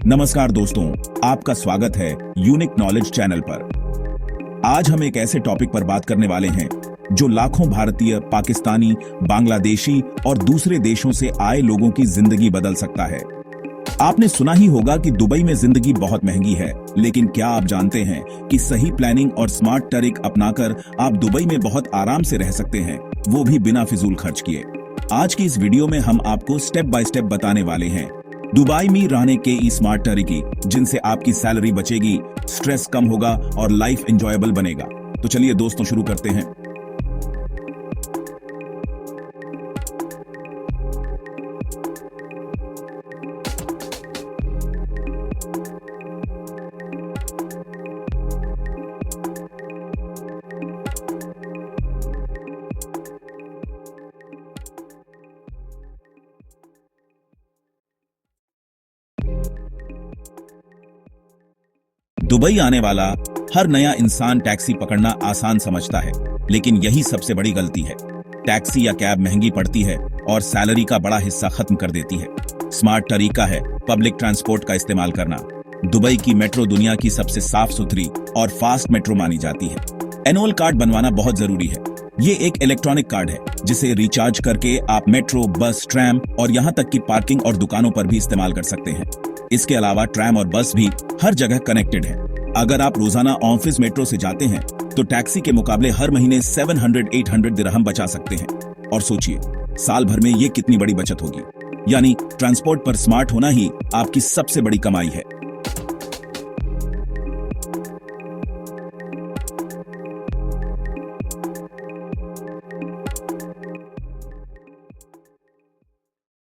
नमस्कार दोस्तों, आपका स्वागत है यूनिक नॉलेज चैनल पर। आज हम एक ऐसे टॉपिक पर बात करने वाले हैं जो लाखों भारतीय, पाकिस्तानी, बांग्लादेशी और दूसरे देशों से आए लोगों की जिंदगी बदल सकता है। आपने सुना ही होगा कि दुबई में जिंदगी बहुत महंगी है, लेकिन क्या आप जानते हैं कि सही प्लानिंग और स्मार्ट तरीक अपनाकर आप दुबई में बहुत आराम से रह सकते हैं, वो भी बिना फिजूल खर्च किए। आज की इस वीडियो में हम आपको स्टेप बाय स्टेप बताने वाले हैं दुबई में रहने के स्मार्ट तरीके, जिनसे आपकी सैलरी बचेगी, स्ट्रेस कम होगा और लाइफ एंजॉयबल बनेगा। तो चलिए दोस्तों, शुरू करते हैं। दुबई आने वाला हर नया इंसान टैक्सी पकड़ना आसान समझता है, लेकिन यही सबसे बड़ी गलती है। टैक्सी या कैब महंगी पड़ती है और सैलरी का बड़ा हिस्सा खत्म कर देती है। स्मार्ट तरीका है पब्लिक ट्रांसपोर्ट का इस्तेमाल करना। दुबई की मेट्रो दुनिया की सबसे साफ सुथरी और फास्ट मेट्रो मानी जाती है। एनुअल कार्ड बनवाना बहुत जरूरी है। ये एक इलेक्ट्रॉनिक कार्ड है जिसे रिचार्ज करके आप मेट्रो, बस, ट्रैम और यहाँ तक कि पार्किंग और दुकानों पर भी इस्तेमाल कर सकते हैं। इसके अलावा ट्रैम और बस भी हर जगह कनेक्टेड है। अगर आप रोजाना ऑफिस मेट्रो से जाते हैं तो टैक्सी के मुकाबले हर महीने 700-800 दिरहम बचा सकते हैं। और सोचिए, साल भर में ये कितनी बड़ी बचत होगी। यानी ट्रांसपोर्ट पर स्मार्ट होना ही आपकी सबसे बड़ी कमाई है।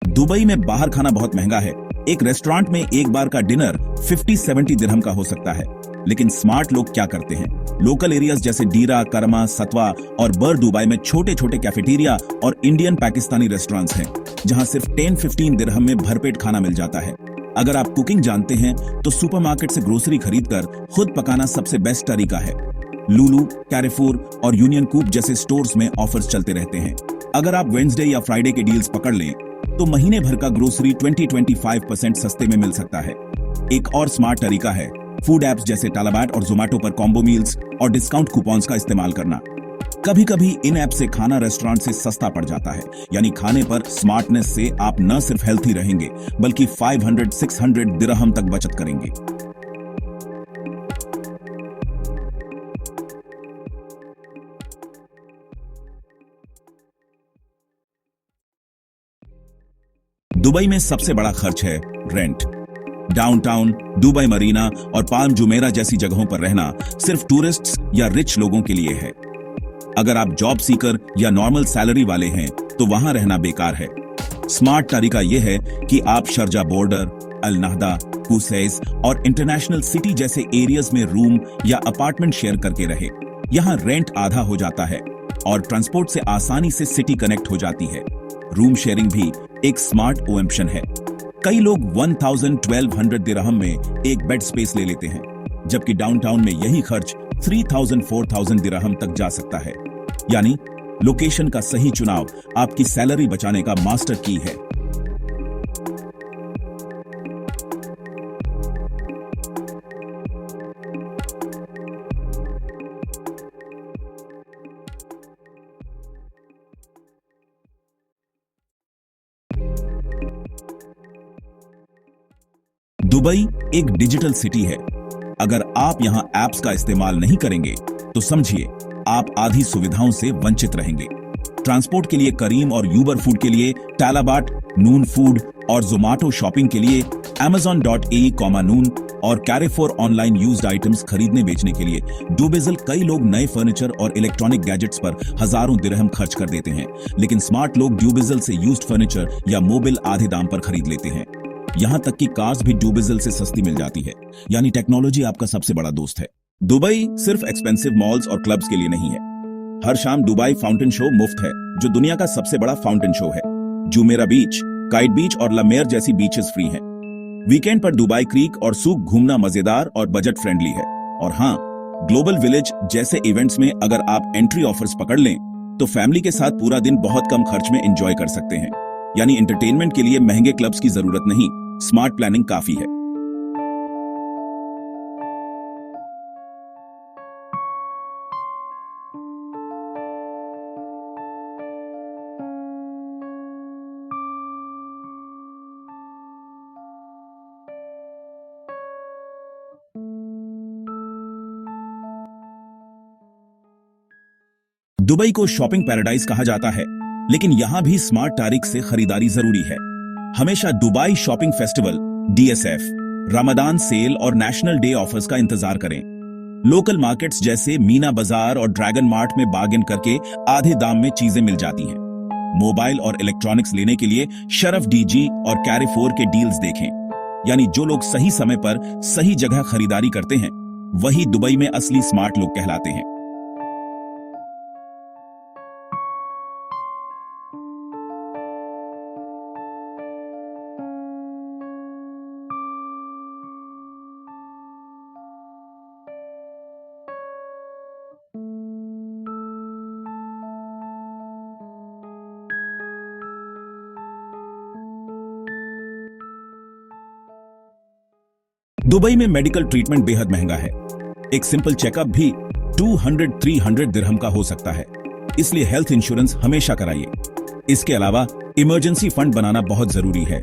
दुबई में बाहर खाना बहुत महंगा है। एक रेस्टोरेंट में एक बार का डिनर 50-70 दिरहम का हो सकता है। लेकिन स्मार्ट लोग क्या करते हैं? लोकल एरियाज जैसे डीरा, करमा, सतवा और बर दुबई में छोटे छोटे कैफेटेरिया और इंडियन पाकिस्तानी रेस्टोरेंट्स हैं, जहां सिर्फ 10-15 दिरहम में भरपेट खाना मिल जाता है। अगर आप कुकिंग जानते हैं तो सुपरमार्केट से ग्रोसरी खरीदकर खुद पकाना सबसे बेस्ट तरीका है। लुलु, कैरेफोर और यूनियन कूप जैसे स्टोर्स में ऑफर्स चलते रहते हैं। अगर आप वेडनेसडे या फ्राइडे के डील्स पकड़ लें तो महीने भर का ग्रोसरी 20-25% सस्ते में मिल सकता है। एक और स्मार्ट तरीका है फूड एप्स जैसे टालाबैट और जोमेटो पर कॉम्बो मील्स और डिस्काउंट कूपन्स का इस्तेमाल करना। कभी कभी इन ऐप से खाना रेस्टोरेंट से सस्ता पड़ जाता है। यानी खाने पर स्मार्टनेस से आप न सिर्फ हेल्थी रहेंगे बल्कि 500-600 दिरहम तक बचत करेंगे। दुबई में सबसे बड़ा खर्च है रेंट। डाउनटाउन, दुबई मरीना और पाल्म जुमेरा जैसी जगहों पर रहना सिर्फ टूरिस्ट्स या रिच लोगों के लिए है। अगर आप जॉब सीकर या नॉर्मल सैलरी वाले हैं तो वहां रहना बेकार है। स्मार्ट तरीका यह है कि आप शारजा बॉर्डर, अल नहदा, कुसैस और इंटरनेशनल सिटी जैसे एरियाज में रूम या अपार्टमेंट शेयर करके रहे। यहाँ रेंट आधा हो जाता है और ट्रांसपोर्ट से आसानी से सिटी कनेक्ट हो जाती है। रूम शेयरिंग भी एक स्मार्ट ऑप्शन है। कई लोग 1000-1200 दिरहम में एक बेड स्पेस ले लेते हैं, जबकि डाउनटाउन में यही खर्च 3000-4000 दिरहम तक जा सकता है। यानी लोकेशन का सही चुनाव आपकी सैलरी बचाने का मास्टर की है। दुबई एक डिजिटल सिटी है। अगर आप यहां एप्स का इस्तेमाल नहीं करेंगे तो समझिए आप आधी सुविधाओं से वंचित रहेंगे। ट्रांसपोर्ट के लिए करीम और यूबर फूड के लिए टालाबाट, नून फूड और जोमेटो शॉपिंग के लिए amazon.ae, नून और कैरेफोर ऑनलाइन यूज्ड आइटम्स खरीदने बेचने के लिए डुबिज़ल। कई लोग नए फर्नीचर और इलेक्ट्रॉनिक गैजेट्स पर हजारों दिरहम खर्च कर देते हैं, लेकिन स्मार्ट लोग डुबिज़ल से यूज्ड फर्नीचर या मोबाइल आधे दाम पर खरीद लेते हैं। यहां तक कि कार्स भी डुबिज़ल से सस्ती मिल जाती है। यानी टेक्नोलॉजी आपका सबसे बड़ा दोस्त है। दुबई सिर्फ एक्सपेंसिव मॉल्स और क्लब्स के लिए नहीं है। हर शाम दुबई फाउंटेन शो मुफ्त है, जो दुनिया का सबसे बड़ा फाउंटेन शो है। जुमेरा बीच, काइट बीच और लमेर जैसी बीचेस फ्री हैं। वीकेंड पर दुबई क्रीक और सूक घूमना मजेदार और बजट फ्रेंडली है। और हाँ, ग्लोबल विलेज जैसे इवेंट्स में अगर आप एंट्री ऑफर्स पकड़ लें तो फैमिली के साथ पूरा दिन बहुत कम खर्च में एंजॉय कर सकते हैं। यानी एंटरटेनमेंट के लिए महंगे क्लब्स की जरूरत नहीं, स्मार्ट प्लानिंग काफी है। दुबई को शॉपिंग पैराडाइज कहा जाता है, लेकिन यहां भी स्मार्ट तारीख से खरीदारी जरूरी है। हमेशा Dubai shopping festival, DSF, Ramzan sale और नेशनल डे ऑफर्स का इंतजार करें। लोकल मार्केट्स जैसे मीना बाजार और ड्रैगन मार्ट में बार्गेन करके आधे दाम में चीजें मिल जाती हैं। मोबाइल और इलेक्ट्रॉनिक्स लेने के लिए शरफ DG और कैरिफोर के डील्स देखें। यानी जो लोग सही समय पर सही जगह खरीदारी करते हैं, वही दुबई में असली स्मार्ट लोग कहलाते हैं। दुबई में मेडिकल ट्रीटमेंट बेहद महंगा है। एक सिंपल चेकअप भी 200-300 दिरहम का हो सकता है, इसलिए हेल्थ इंश्योरेंस हमेशा कराइए। इसके अलावा इमरजेंसी फंड बनाना बहुत जरूरी है।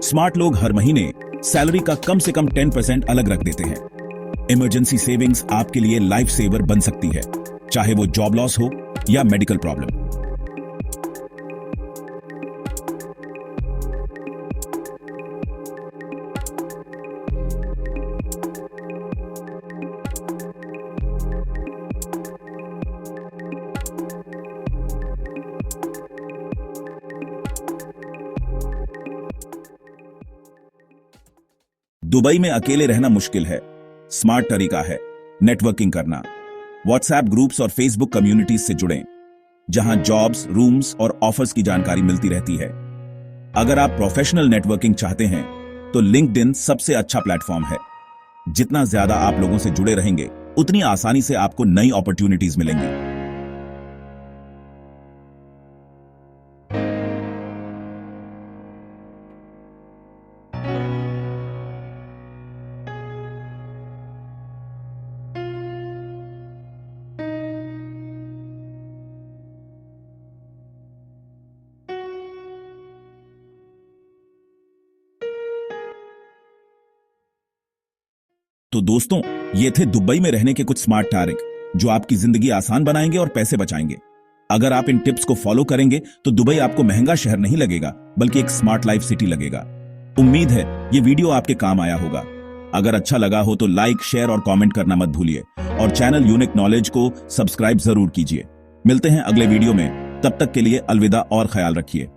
स्मार्ट लोग हर महीने सैलरी का कम से कम 10% अलग रख देते हैं। इमरजेंसी सेविंग्स आपके लिए लाइफ सेवर बन सकती है, चाहे वो जॉब लॉस हो या मेडिकल प्रॉब्लम। दुबई में अकेले रहना मुश्किल है। स्मार्ट तरीका है नेटवर्किंग करना। व्हाट्सएप ग्रुप्स और फेसबुक कम्युनिटीज से जुड़ें, जहां जॉब्स, रूम्स और ऑफर्स की जानकारी मिलती रहती है। अगर आप प्रोफेशनल नेटवर्किंग चाहते हैं तो लिंक्डइन सबसे अच्छा प्लेटफॉर्म है। जितना ज्यादा आप लोगों से जुड़े रहेंगे, उतनी आसानी से आपको नई अपॉर्चुनिटीज मिलेंगी। तो दोस्तों, ये थे दुबई में रहने के कुछ स्मार्ट तारीख जो आपकी जिंदगी आसान बनाएंगे और पैसे बचाएंगे। अगर आप इन टिप्स को फॉलो करेंगे तो दुबई आपको महंगा शहर नहीं लगेगा, बल्कि एक स्मार्ट लाइफ सिटी लगेगा। उम्मीद है ये वीडियो आपके काम आया होगा। अगर अच्छा लगा हो तो लाइक, शेयर और कमेंट करना मत भूलिए, और चैनल यूनिक नॉलेज को सब्सक्राइब जरूर कीजिए। मिलते हैं अगले वीडियो में, तब तक के लिए अलविदा और ख्याल रखिए।